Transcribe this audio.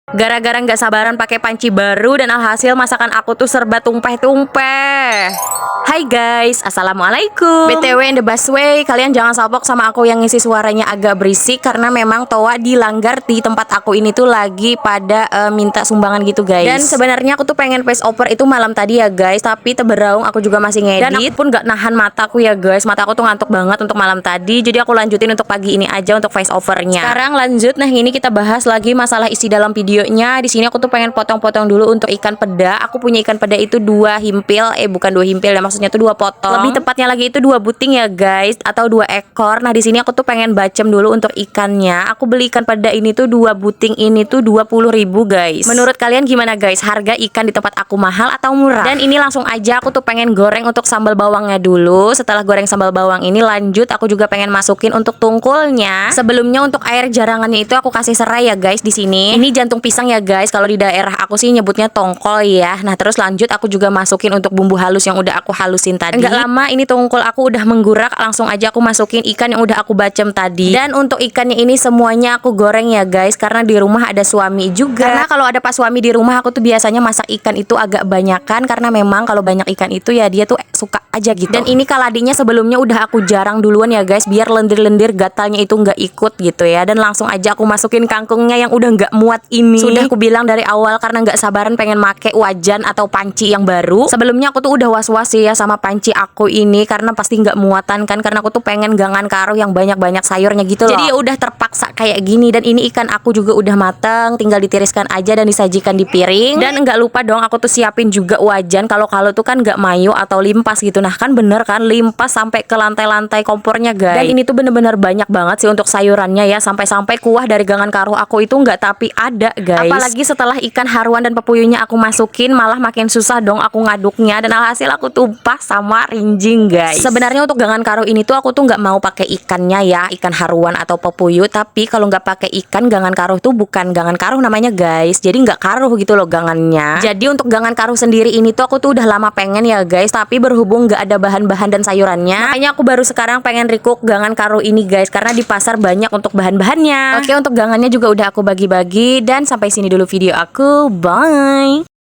Gara-gara nggak sabaran pakai panci baru dan alhasil masakan aku tuh serba tumpeh-tumpeh. Hai guys, assalamualaikum. BTW in the busway, kalian jangan salpok sama aku yang ngisi suaranya agak berisik karena memang toa di Langgar di tempat aku ini tuh lagi pada minta sumbangan gitu guys. Dan sebenarnya aku tuh pengen face over itu malam tadi ya guys, tapi teberaung aku juga masih ngedit. Dan aku pun nggak nahan mataku ya guys, mata aku tuh ngantuk banget untuk malam tadi. Jadi aku lanjutin untuk pagi ini aja untuk face overnya. Sekarang lanjut, nah ini kita bahas lagi masalah isi dalam videonya. Di sini aku tuh pengen potong-potong dulu untuk ikan peda. Aku punya ikan peda itu 2 himpil, bukan 2 himpil ya, maksudnya tuh 2 potong. Lebih tepatnya lagi itu 2 buting ya guys, atau 2 ekor. Nah di sini aku tuh pengen bacem dulu untuk ikannya. Aku beli ikan peda ini tuh 2 buting ini tuh 20.000 guys. Menurut kalian gimana guys? Harga ikan di tempat aku mahal atau murah? Dan ini langsung aja aku tuh pengen goreng untuk sambal bawangnya dulu. Setelah goreng sambal bawang ini lanjut aku juga pengen masukin untuk tungkulnya. Sebelumnya untuk air jarangannya itu aku kasih serai ya guys di sini. Ini jantung pisang ya guys. Kalau di daerah aku sih nyebutnya tongkol ya. Nah terus lanjut aku juga masukin untuk bumbu halus yang udah aku halusin tadi. Enggak lama ini tongkol aku udah menggurak, langsung aja aku masukin ikan yang udah aku bacem tadi. Dan untuk ikannya ini semuanya aku goreng ya guys, karena di rumah ada suami juga. Karena kalau ada pas suami di rumah aku tuh biasanya masak ikan itu agak banyakan, karena memang kalau banyak ikan itu ya dia tuh suka aja gitu. Dan ini kaladinya sebelumnya udah aku jarang duluan ya guys, biar lendir-lendir gatalnya itu nggak ikut gitu ya. Dan langsung aja aku masukin kangkungnya yang udah nggak muat ini. Sudah aku bilang dari awal karena nggak sabaran pengen make wajan atau panci yang baru. Sebelumnya aku tuh udah was-was ya sama panci aku ini karena pasti nggak muatan kan, karena aku tuh pengen gangan karo yang banyak-banyak sayurnya gitu loh. Jadi ya udah terpaksa kayak gini. Dan ini ikan aku juga udah mateng, tinggal ditiriskan aja dan disajikan di piring. Dan nggak lupa dong aku tuh siapin juga wajan. Kalau tuh kan nggak mayo atau limpas gitu. Nah kan bener kan, limpas sampai ke lantai-lantai kompornya guys. Dan ini tuh bener-bener banyak banget sih untuk sayurannya ya, sampai-sampai kuah dari gangan karo aku itu nggak tapi ada guys. Apalagi setelah ikan haruan dan pepuyuhnya aku masukin, malah makin susah dong aku ngaduknya, dan alhasil aku tumpah sama rinjing guys. Sebenarnya untuk gangan karo ini tuh aku tuh nggak mau pakai ikannya ya, ikan haruan atau pepuyuh. Tapi kalau nggak pakai ikan, gangan karo tuh bukan gangan karo namanya guys, jadi nggak karuh gitu loh gangannya. Jadi untuk gangan karo sendiri ini tuh aku tuh udah lama pengen ya guys, tapi berhubung nggak ada bahan-bahan dan sayurannya, makanya aku baru sekarang pengen recook gangan karo ini guys, karena di pasar banyak untuk bahan-bahannya. Oke, untuk gangannya juga udah aku bagi-bagi. Dan sampai sini dulu video aku, bye.